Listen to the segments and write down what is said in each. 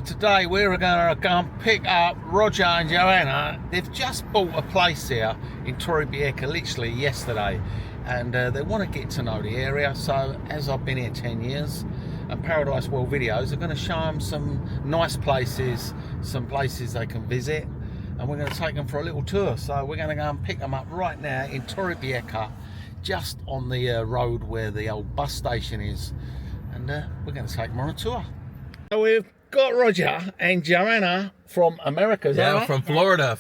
today we're going to go and pick up Roger and Joanna. They've just bought a place here in Torrevieja literally yesterday, and they want to get to know the area. So as I've been here 10 years and Paradise World videos are going to show them some nice places, some places they can visit, and we're going to take them for a little tour. So we're going to go and pick them up right now in Torrevieja, just on the road where the old bus station is, and we're going to take them on a tour. So we've got Roger and Joanna from America, is that right? From Florida,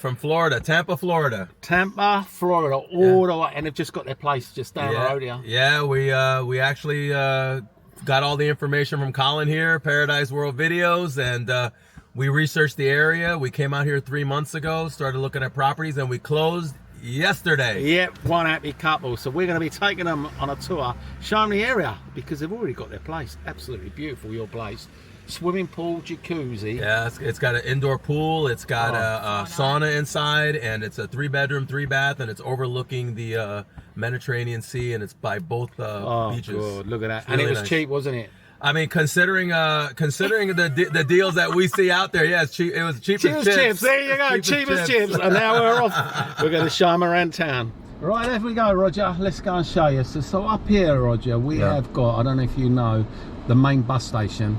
Tampa, Florida. Tampa, Florida, all the way, and they've just got their place just down the road here. Yeah, we actually got all the information from Colin here, Paradise World Videos, and we researched the area. We came out here 3 months ago, started looking at properties, and we closed yesterday. Yep, one happy couple. So we're going to be taking them on a tour, showing the area, because they've already got their place. Absolutely beautiful, your place. Swimming pool, jacuzzi. Yeah, it's got an indoor pool. It's got a sauna inside, and it's a 3-bedroom, 3-bath, and it's overlooking the Mediterranean Sea, and it's by both beaches. Good. Look at that. It's And really it was nice. cheap, wasn't it? I mean, considering the deals that we see out there, yeah, it's cheap. It was cheap as chips. There you go, cheap as chips. And now we're off. We're going to show them around town. Right, there we go, Roger. Let's go and show you. So up here, Roger, we have got, I don't know if you know, the main bus station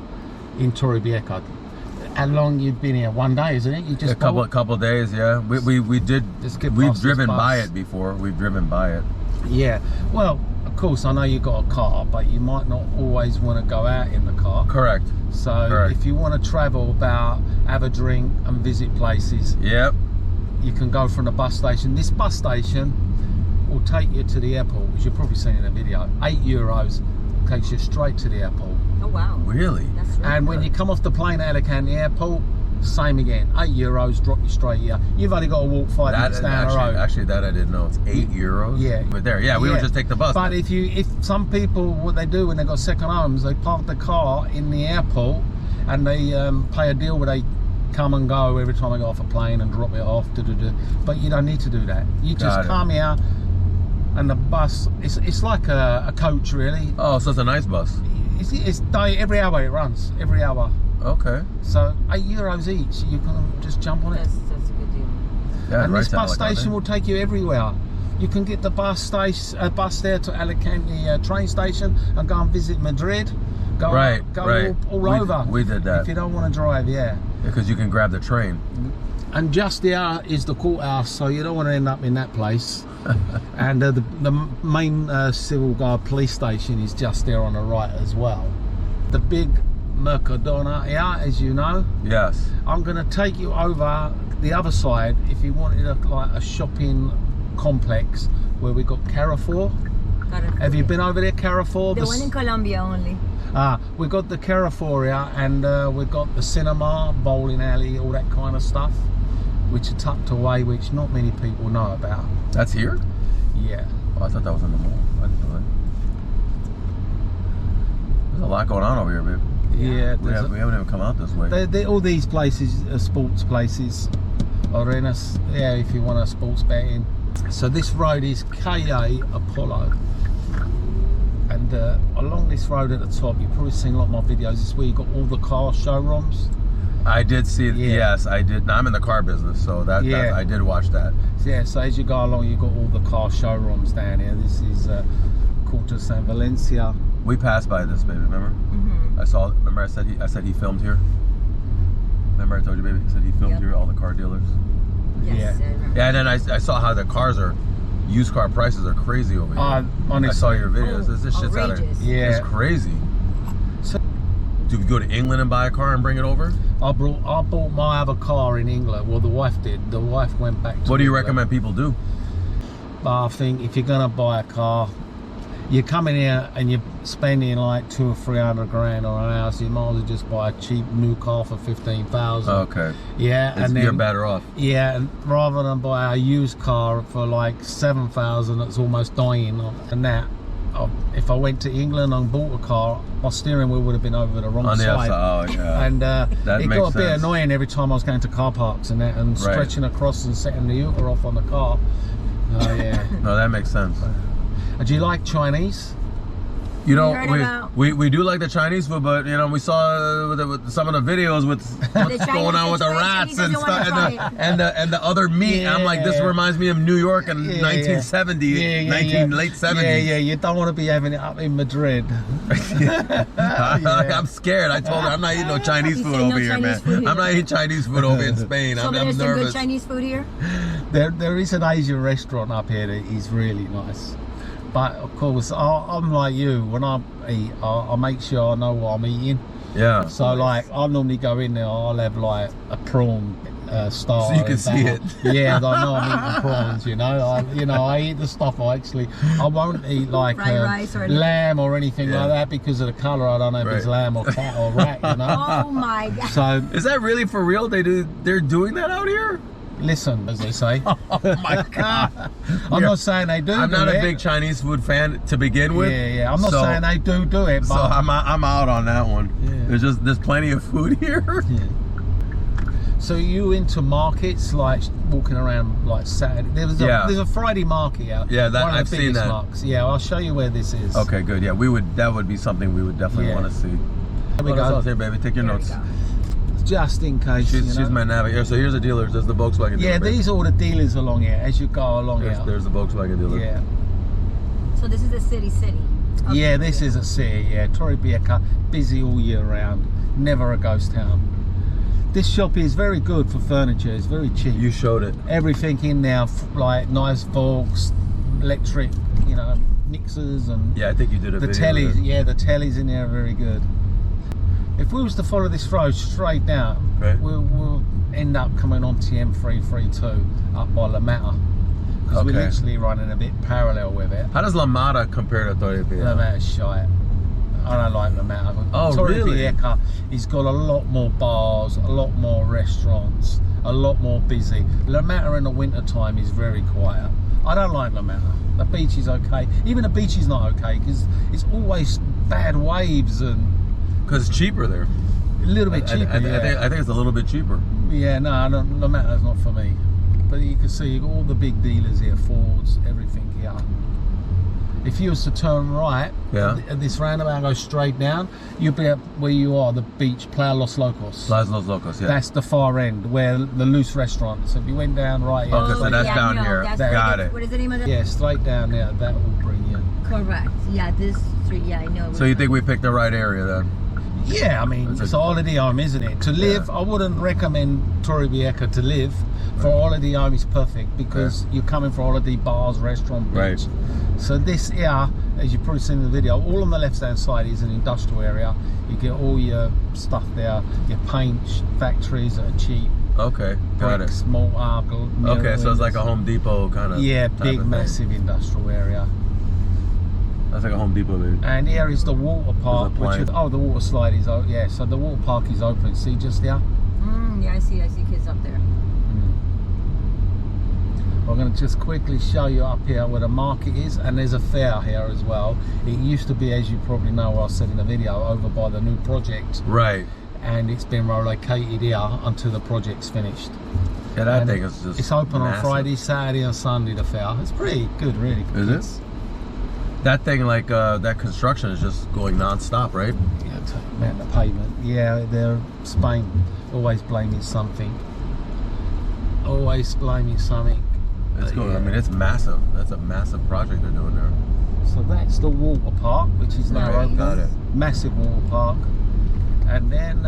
in Torrevieja. How long you've been here? 1 day, isn't it? You just a couple days, yeah. We've driven by it before. We've driven by it. Yeah. Well, of course, I know you got a car, but you might not always want to go out in the car. Correct. So if you want to travel about, have a drink and visit places, yep, you can go from the bus station. This bus station will take you to the airport, which you've probably seen in the video. €8 takes you straight to the airport. Oh wow. Really? That's really And when you come off the plane at Alicante Airport, same again. €8 drop you straight here. You've only got to walk 5 minutes down the road. Actually, that I didn't know. It's €8. Yeah. But there, we would just take the bus. But then. if some people, what they do when they've got second homes, they park the car in the airport and they pay a deal where they come and go every time they go off a plane and drop it off. But you don't need to do that. You just come here, and the bus, it's like a coach, really. Oh, so it's a nice bus. It's every hour it runs, every hour. Okay. So €8 each, you can just jump on it. That's a good deal. Yeah, And this bus like station will take you everywhere. You can get the bus there to Alicante train station and go and visit Madrid. Go all over. We did that. If you don't want to drive, Because you can grab the train. And just there is the courthouse, so you don't want to end up in that place. And the main civil guard police station is just there on the right as well. The big Mercadona here, as you know. Yes. I'm going to take you over the other side if you wanted a shopping complex where we got Carrefour. Have you been over there, Carrefour? The one in Colombia only. We've got the Carrefour here, and we've got the cinema, bowling alley, all that kind of stuff, which are tucked away, which not many people know about. That's here? Yeah. Oh, I thought that was in the mall. I didn't know that. There's a lot going on over here, babe. Yeah. We haven't even come out this way. All these places are sports places. Arenas, if you want a sports betting. So this road is KA Apollo. And along this road at the top, you've probably seen a lot of my videos. This is where you've got all the car showrooms. I did see it. Yes, I did. Now, I'm in the car business, so that I did watch that. So as you go along, you've got all the car showrooms down here. This is Corte San Valencia. We passed by this, baby. Remember? Mm-hmm. Remember, I said he filmed here. Remember, I told you, baby. I said he filmed here all the car dealers. Yes, Yeah, and then I saw how the cars are. Used car prices are crazy over here. Honestly, I saw your videos. This shit's out of. Yeah. It's crazy. So, do you go to England and buy a car and bring it over? I bought my other car in England. Well, the wife did. The wife went back to What do you England. recommend people do? But I think if you're gonna buy a car, you come in here and you're spending like 200 or 300 grand on an house, you might as well just buy a cheap new car for 15,000. Okay. Yeah, and then you're better off. Yeah, and rather than buy a used car for like 7,000 that's almost dying, and that. If I went to England and bought a car, my steering wheel would have been over the wrong side. Oh, yeah. And it got a bit sense. annoying every time I was going to car parks and that, and stretching across and setting the Uber off on the car. Oh yeah. No, that makes sense. Do you like Chinese? You know, heard about- we do like the Chinese food, but you know, we saw with some of the videos with what's going on with the rats and stuff, and the other meat. Yeah. I'm like, this reminds me of New York in 1970, late 70s. Yeah. You don't want to be having it up in Madrid. I'm scared. I told her I'm not eating no Chinese food over here, man. I'm not eating Chinese food over in Spain. So I'm there's some good nervous. Chinese food here? There is an Asian restaurant up here that is really nice. But of course, I'm like you. When I eat, I make sure I know what I'm eating. Yeah. So like, I normally go in there. I'll have like a prawn style. So you can see it. Yeah, I know I'm eating prawns. You know, I eat the stuff. I won't eat like Fried rice or anything. lamb or anything like that because of the color. I don't know if it's lamb or cat or rat. You know. Oh my God. So Is that really for real? They're doing that out here? listen, as they say. Oh my God. I'm not saying they do. I'm not do a it. big Chinese food fan to begin with. Yeah. I'm not saying they do it, but So I'm out on that one. Yeah. There's plenty of food here. Yeah. So you into markets, like walking around like Saturday? There's a Friday market out. Yeah, that- One of the I've seen biggest that. markets. Yeah, I'll show you where this is. Okay, good. Yeah, that would be something we would definitely Yeah. want to see. Here we What go. else here, baby? Take your There we notes. go. Just in case. She's my navigator. So here's the dealers. There's the Volkswagen dealer. Yeah, baby. these are all the dealers along here as you go along here. There's the Volkswagen dealer. Yeah. So this is the city. Yeah, this is a city. Yeah, Torrevieja, busy all year round. Never a ghost town. This shop is very good for furniture. It's very cheap. You showed it. Everything in there, like nice forks, electric, mixers and Yeah, I think you did a the video. tellies. of it. Yeah, the tellies in there are very good. If we was to follow this road straight down, Okay. we'll end up coming onto the M332 up by La Mata. Because we're Okay. literally running a bit parallel with it. How does La Mata compare to Torrevieja? La Mata's shite. I don't like La Mata. Oh, really? Torrevieja, he's got a lot more bars, a lot more restaurants, a lot more busy. La Mata in the winter time is very quiet. I don't like La Mata. The beach is okay. Even the beach is not okay because it's always bad waves and Because it's cheaper there. a little bit cheaper. I think it's a little bit cheaper. Yeah, no, La Mata's not for me. But you can see all the big dealers here, Fords, everything here. If you was to turn right at this roundabout and go straight down, you'll be at where you are, the beach, Playa Los Locos. Plazas Los Locos, yeah. That's the far end, where the loose restaurant. So if you went down right here, Okay, so that's down here. Got it. What is the name of that? yeah, straight down there, that will bring you. Correct. Yeah, this street. Yeah, I know. So you think we picked the right area then? Yeah, I mean, it's a holiday home, isn't it? To live, I wouldn't recommend Torrevieja to live. For a holiday home, it's perfect because you're coming for holiday bars, restaurant, beach. Right. So this here, as you've probably seen in the video, all on the left-hand side is an industrial area. You get all your stuff there, your paint factories that are cheap, Okay, got bricks, it. mortar, Okay, so it's like a Home Depot kind of. yeah, type big, of thing. massive industrial area. That's like a Home Depot, baby. And here is the water park, There's a which is, plant. the water slide is open. Yeah, so the water park is open. See just there? Yeah, I see kids up there. I'm going to just quickly show you up here where the market is, and there's a fair here as well. It used to be, as you probably know, what I said in the video, over by the new project, Right. and it's been relocated here until the project's finished. Yeah, that And thing is just. it's open massive. on Friday, Saturday, and Sunday. The fair. It's pretty good, really. for Is kids. it? That thing, like that construction, is just going non-stop, right? Yeah, man, the pavement. Yeah, they're Spain. Always blaming something. Always blaming something. It's going. I mean, it's massive. That's a massive project they're doing there. So that's the water park, which is now Right, open. got it. Massive water park. And then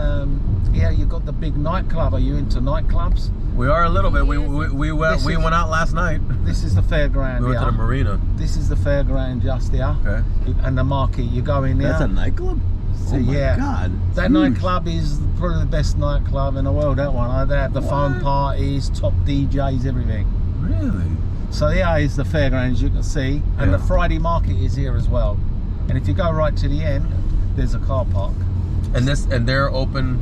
here you've got the big nightclub. Are you into nightclubs? We are a little bit. We went out last night. This is the fairground. We went to here. the marina. This is the fairground just here. Okay. And the market. You go in there. That's a nightclub. So, oh my yeah. God. That Huge. nightclub is probably the best nightclub in the world. That one. They have the phone What? parties, top DJs, everything. Really? So here is the fairground, as you can see, and Yeah. the Friday market is here as well. And if you go right to the end, there's a car park. And they're open.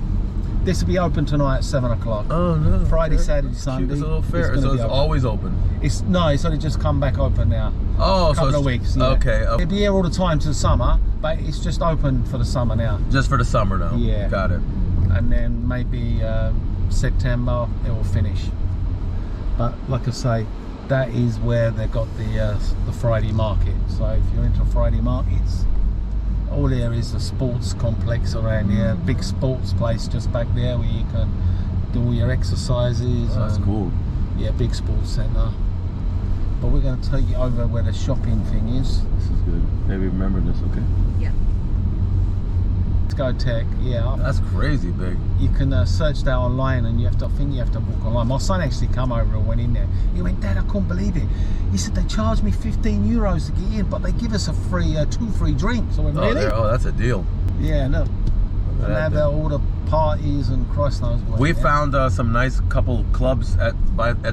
This will be open tonight at 7 o'clock. Oh no. Friday, Okay. Saturday, That's Sunday, cute. It's a little fair. it's gonna So be it's open. always open. It's only just come back open now. Oh, Couple so of weeks. Yeah. Okay. It'll be here all the time to the summer, but it's just open for the summer now. Just for the summer now. Yeah. Got it. And then maybe September it will finish. But like I say, that is where they got the Friday market. So if you're into Friday markets, all there is a sports complex around here, big sports place just back there where you can do all your exercises. Oh, that's cool. Yeah, big sports centre. But we're going to take you over where the shopping thing is. This is good. Maybe remember this, okay? Yeah. Let's go tech, yeah. That's crazy big. You can search that online, and I think you have to book online. My son actually come over and went in there. He went, Dad, I couldn't believe it. He said they charged me 15 euros to get in, but they give us a free 2 free drinks. I went, really? Oh, that's a deal. Yeah, look. Look And at have that all the parties and Christ knows what. We yeah. found some nice couple clubs at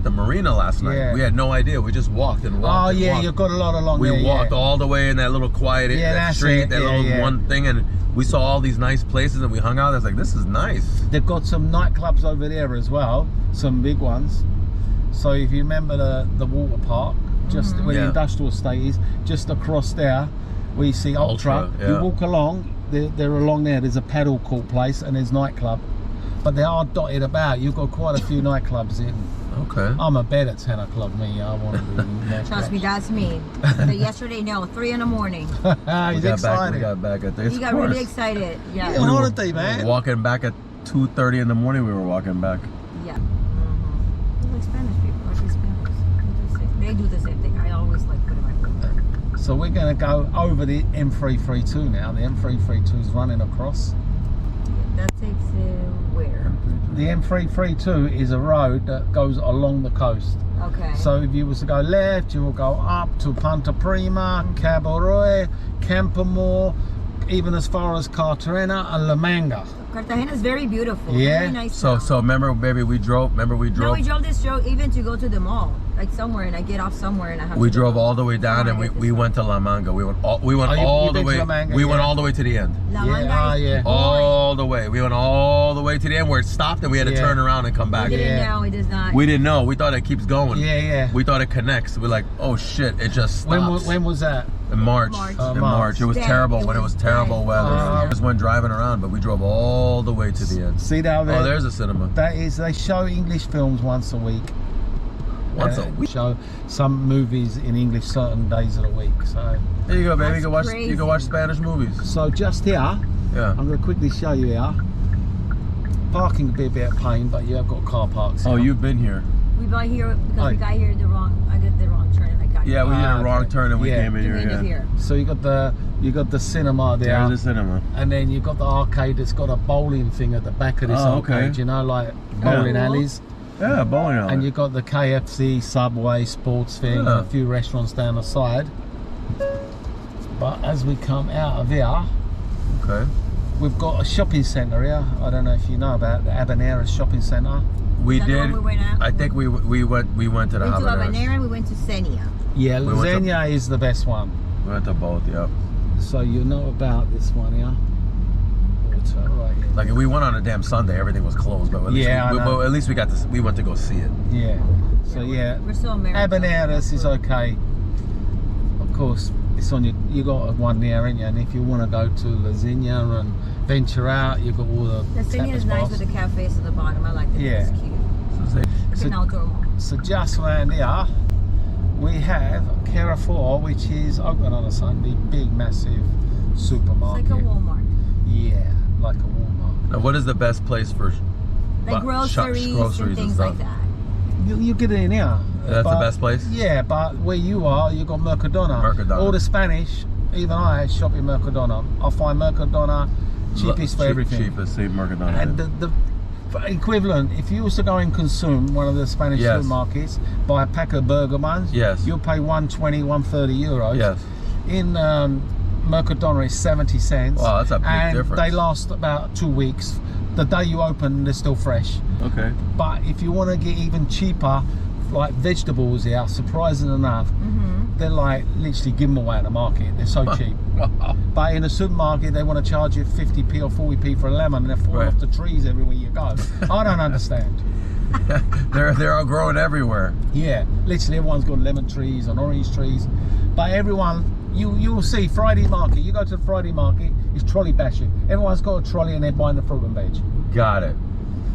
the marina last night. Yeah. We had no idea. We just walked and walked. Oh and yeah, walked. you've got a lot along We there. walked yeah. all the way in that little quiet Yeah, that that's street, it. that Yeah, little yeah. one thing, and we saw all these nice places, and we hung out. I was like, this is nice. They've got some nightclubs over there as well, some big ones. So if you remember the water park, just where the Yeah. industrial estate is, just across there, where you see Ultra. Ultra, yeah. You walk along, they're along there. There's a paddle court place and there's nightclub, but they are dotted about. You've got quite a few nightclubs in. Okay. I'm a bed at 10 o'clock. Me, I want to do nightclubs. Trust me, that's me. But yesterday, no, 3 in the morning. He's we got excited. back at this. He got really excited. Yeah, Yeah. on holiday, man. Walking back at 2:30 in the morning. We were walking back. Yeah. Like Spanish people, like Hispanics. They do the same thing. I always like put in my phone. So we're going to go over the M332 now. The M332 is running across. That takes where? The M332 is a road that goes along the coast. Okay. So if you was to go left, you will go up to Punta Prima, Cabo Roy, Campoamor, even as far as Cartagena and La Manga. Cartagena is very beautiful. Yeah. Very nice. So town. remember, baby, we drove. No, we drove this road even to go to the mall, like somewhere, and I get off somewhere, and I have. We to go. drove all the way down, and Right, we went to La Manga. We went all Oh, you the been to way. La Manga, We went yeah. all the way to the end. La Yeah, Manga is yeah. boring. All the way. We went all the way to the end where it stopped, and we had to Yeah. turn around and come back. We didn't Yeah. know. It does not. We didn't know. We thought it keeps going. Yeah, yeah. We thought it connects. We're like, oh shit, it just stops. When was that? In March. March. In March. March. It was Then terrible it when it was was terrible bad. weather. Just went driving around, but we drove all the way to the end. See that there? Oh, there's a cinema. That is, they show English films once a week. Once a week. Show some movies in English certain days of the week. So There you go, baby. That's You can crazy. watch Spanish movies. just here, Yeah. I'm going to quickly show you here. Parking can be a bit of pain, but you have got car parks. Oh, here. you've been here. We got here because Oh. we got here the wrong. I did the wrong turn, and I got. Yeah, we did a wrong okay. turn and we Yeah. came in You here. end up Yeah. here. So you got the cinema there, There's a cinema. and then you've got the arcade that's got a bowling thing at the back of this Oh, okay. arcade. You know, like bowling Yeah. alleys. Yeah, bowling alley. And you've got the KFC, Subway, sports thing, and Yeah. a few restaurants down the side. But as we come out of here, Okay. we've got a shopping centre here. I don't know if you know about the Habanera shopping centre. We Is that the did. one we went at? I think we went to the We went to Habaneras. Habanera. We went to Senia. Yeah, We went to- Lasagna is the best one. We went to both. Yeah. So you know about this one here. It's right here. Like we went on a damn Sunday, everything was closed, but at least Yeah, I know. but at least we got to. We went to go see it. Yeah. So yeah, We're so American. Habaneras is okay. Of course, it's on you got one there, ain't you? And if you want to go to Lasagna and venture out, you've got all the The Senia is tapas nice bars. with the cafes at the bottom. I like it. Yeah. It's cute. So they- It's So- an outdoor mall. So just around here, we have Carrefour, which is open on a Sunday, big, massive It's supermarket. like a Walmart. Yeah, like a Walmart. Now, what is the best place for? Like groceries and and things stuff. like that. You get it in here. That's But- the best place. Yeah, but where you are, you got Mercadona. Mercadona. All the Spanish, even I shop in Mercadona. I find Mercadona cheapest for everything. Cheapest, same Mercadona. And the equivalent, if you was to go and consume one of the Spanish Yes. supermarkets, buy a pack of burger buns, Yes. you'll pay 120, 130 euros. Yes. In Mercadona is 70 cents. Wow, that's a big and difference. they last about 2 weeks. The day you open, they're still fresh. Okay. But if you want to get even cheaper, like vegetables here, surprising enough, they're like literally give them away at the market. They're so cheap. Wow. But in a supermarket, they want to charge you 50p or 40p for a lemon, and they're falling Right. off the trees everywhere you go. I don't understand. they're all growing everywhere. Yeah, literally everyone's got lemon trees and orange trees. But everyone, you'll see Friday market. You go to the Friday market, it's trolley bashing. Everyone's got a trolley and they're buying the fruit and veg. Got it.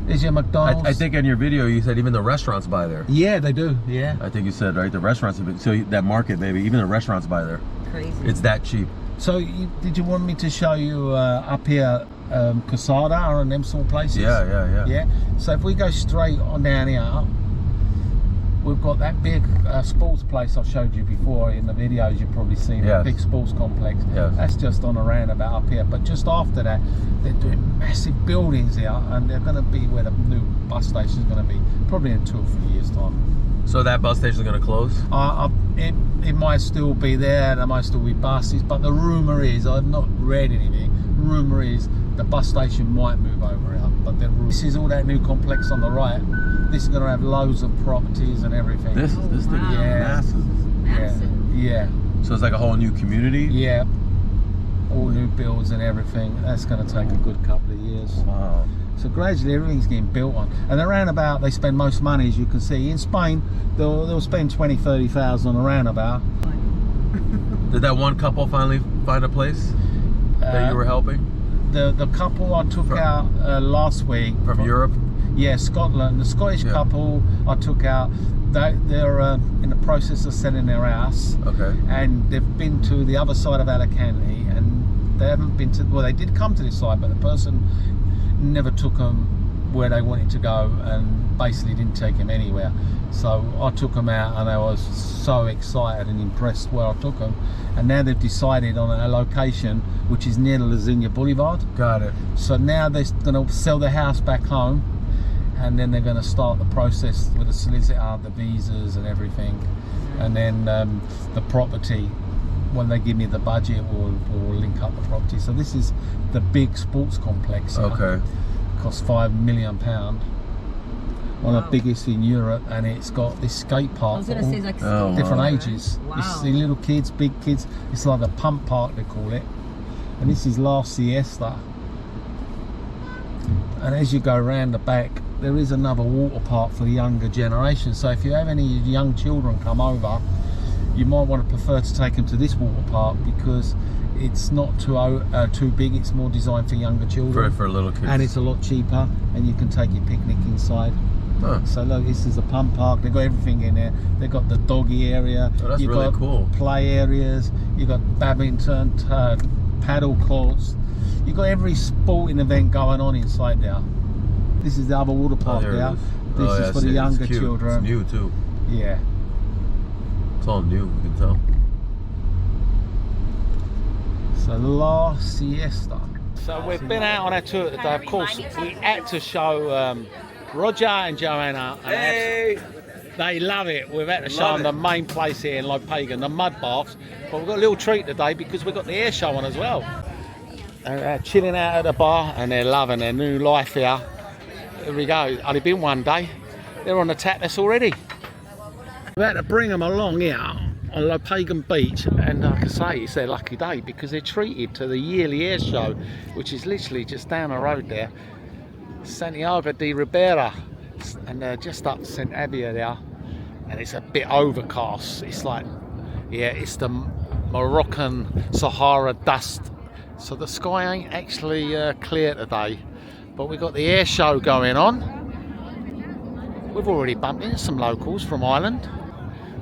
There's your McDonald's. I think in your video you said even the restaurants buy there. Yeah, they do. Yeah. I think you said right the restaurants. So that market, baby, even the restaurants buy there. Crazy. It's that cheap. So did you want me to show you up here Casada and them sort of places? Yeah. So if we go straight on down here, we've got that big sports place I showed you before in the videos. You've probably seen Yes. the big sports complex. Yes. That's just on a roundabout up here. But just after that, they're doing massive buildings here, and they're going to be where the new bus station is going to be, probably in 2 or 3 years' time. So that bus station is going to close? It might still be there, there might still be buses, but the rumour is, I've not read anything, rumour is the bus station might move over here. But this is all that new complex on the right. This is going to have loads of properties and everything. This thing is massive. Massive. Yeah. So it's like a whole new community? Yeah. All new builds and everything. That's going to take a good couple of years. Wow. So gradually everything's getting built on. And the roundabout, they spend most money, as you can see. In Spain, they'll spend 20,000-30,000 on a roundabout. Did that one couple finally find a place that you were helping? The couple I took out last week. From Europe? Yeah, Scotland. The Scottish couple I took out, they're in the process of selling their house. Okay. And they've been to the other side of Alicante, and they haven't been to, well, they did come to this side, but the person never took them where they wanted to go and basically didn't take them anywhere. So I took them out, and I was so excited and impressed where I took them. And now they've decided on a location which is near the Lazinha Boulevard. Got it. So now they're going to sell the house back home, and then they're going to start the process with the solicitor, the visas and everything. And then the property, when they give me the budget, we'll link up the property. So this is the big sports complex here. Okay. Costs £5 million. One of the biggest in Europe, and it's got this skate I park was for gonna all say like different right? ages. Wow. You see little kids, big kids. It's like a pump park, they call it. And this is La Siesta. And as you go around the back, there is another water park for the younger generation. So if you have any young children come over, you might want to prefer to take them to this water park, because it's not too big. It's more designed for younger children. For little kids. And it's a lot cheaper, and you can take your picnic inside. Huh. So look, this is a pump park. They've got everything in there. They've got the doggy area. Oh, that's You've really got cool. play areas. You've got badminton, paddle courts. You've got every sporting event going on inside there. This is the other water park there it there. is. This is for the younger it's cute. children. It's new too. Yeah. It's all new, you can tell. So La Siesta. So we've been out on our tour today. Of course, we had to show Roger and Joanna. And Hey! they love it. We've had to show them the main place here in Lopegan, the mud baths. But we've got a little treat today because we've got the air show on as well. And they're chilling out at the bar, and they're loving their new life here. Here we go. Only been one day. They're on the tapas already. We've had to bring them along here on Lopegan Beach, and like I say, it's their lucky day because they're treated to the yearly air show, which is literally just down the road there. Santiago de Ribera, and they're just up St. Abia there, and it's a bit overcast. It's like, yeah, it's the Moroccan Sahara dust, so the sky ain't actually clear today, but we've got the air show going on. We've already bumped into some locals from Ireland.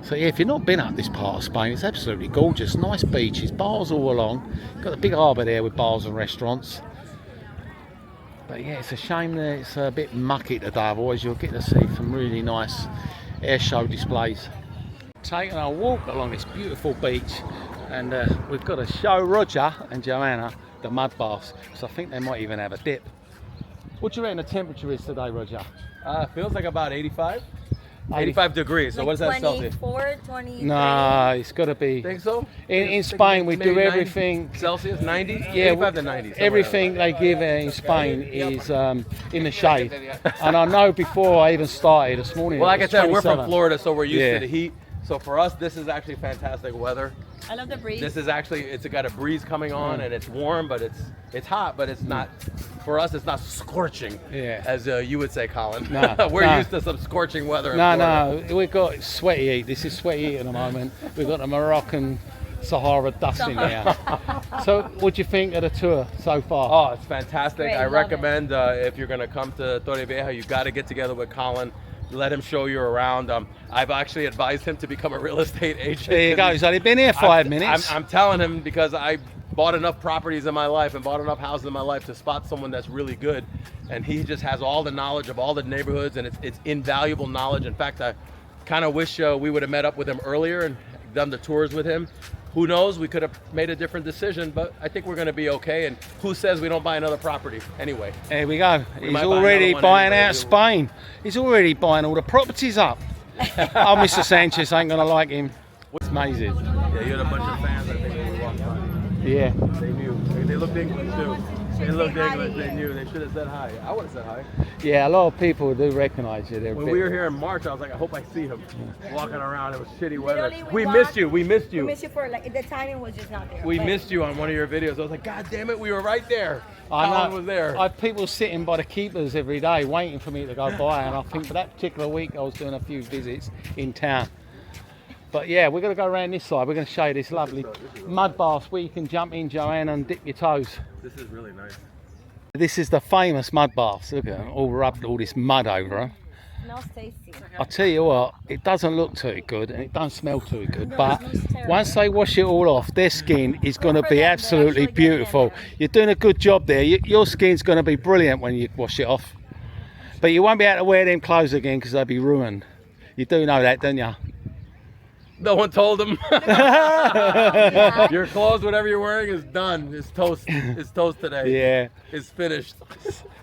So yeah, if you've not been up this part of Spain, it's absolutely gorgeous. Nice beaches, bars all along. Got a big harbour there with bars and restaurants. But yeah, it's a shame that it's a bit mucky today, otherwise you'll get to see some really nice air show displays. Taking a walk along this beautiful beach, and we've got to show Roger and Joanna the mud baths, so I think they might even have a dip. What do you reckon the temperature is today, Roger? Feels like about 85. 85 degrees, so Like what is that Celsius? 24, 23. No, it's got to be. Think so? In Spain, we Maybe do 90 everything. Celsius, 90? Yeah, 85 to 90. everything they give in Spain is in the shade. And I know before I even started this morning. Well, like it I was said, we're 27. from Florida, so we're used Yeah. to the heat. So for us, this is actually fantastic weather. I love the breeze. This is actually, it's got a breeze coming on, and it's warm, but it's hot, but it's not, for us, it's not scorching, Yeah. as you would say, Colin. No, We're no. used to some scorching weather in No, Florida. no, we've got sweaty heat. This is sweaty heat at the moment. We've got the Moroccan Sahara dust in there. So what do you think of the tour so far? Oh, it's fantastic. Great, I love recommend if you're going to come to Torrevieja, you got to get together with Colin. Let him show you around. I've actually advised him to become a real estate agent. There you go. He's only been here 5 minutes. I'm telling him because bought enough properties in my life and bought enough houses in my life to spot someone that's really good, and he just has all the knowledge of all the neighborhoods, and it's invaluable knowledge. In fact, I kind of wish we would have met up with him earlier and done the tours with him. Who knows, we could have made a different decision, but I think we're going to be okay. And who says we don't buy another property anyway? There we go. He's already buying out Spain. He's already buying all the properties up. Oh, Mr. Sanchez ain't going to like him. It's amazing. Yeah, you had a bunch of fans, I think, when we walked by. Yeah. They knew. They looked English, too. They looked English. They knew. They should have said hi. I would have said hi. Yeah, a lot of people do recognize you. When we were here in March, I was like, I hope I see him walking around. It was shitty weather. We missed you. We missed you. We missed you for like the timing was just not there. We missed you on one of your videos. I was like, God damn it, we were right there. I Colin know. was there. I have people sitting by the keepers every day waiting for me to go by, and I think for that particular week I was doing a few visits in town. But yeah, we're going to go around this side. We're going to show you this lovely mud bath where you can jump in, Joanne, and dip your toes. This is really nice. This is the famous mud baths. Look at them, all rubbed all this mud over them. Smells tasty. I tell you what, it doesn't look too good and it don't smell too good, but once they wash it all off, their skin is going to be absolutely beautiful. You're doing a good job there. Your skin's going to be brilliant when you wash it off. But you won't be able to wear them clothes again because they'll be ruined. You do know that, don't you? No one told him. Your clothes, whatever you're wearing, is done. It's toast. It's toast today. Yeah. It's finished.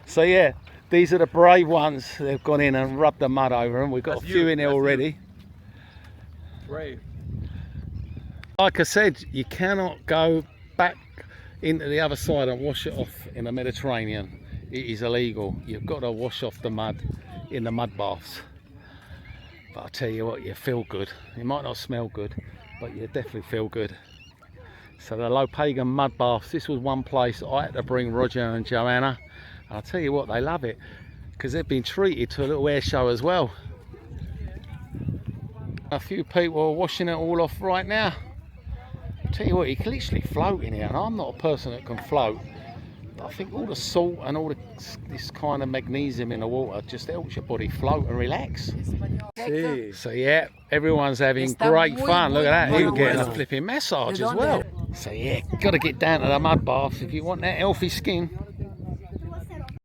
So yeah, these are the brave ones. They've gone in and rubbed the mud over them. We've got That's a few you. in there That's already. Brave. Like I said, you cannot go back into the other side and wash it off in the Mediterranean. It is illegal. You've got to wash off the mud in the mud baths. But I tell you what, you feel good. It might not smell good, but you definitely feel good. So the Low Pagan mud baths, this was one place I had to bring Roger and Joanna. And I'll tell you what, they love it because they've been treated to a little air show as well. A few people are washing it all off right now. I'll tell you what, you can literally float in here, and I'm not a person that can float. But I think all the salt and all this kind of magnesium in the water just helps your body float and relax. Sí. So yeah, everyone's having great fun. Look at that, he was getting a flipping massage as well. So yeah, got to get down to the mud baths if you want that healthy skin.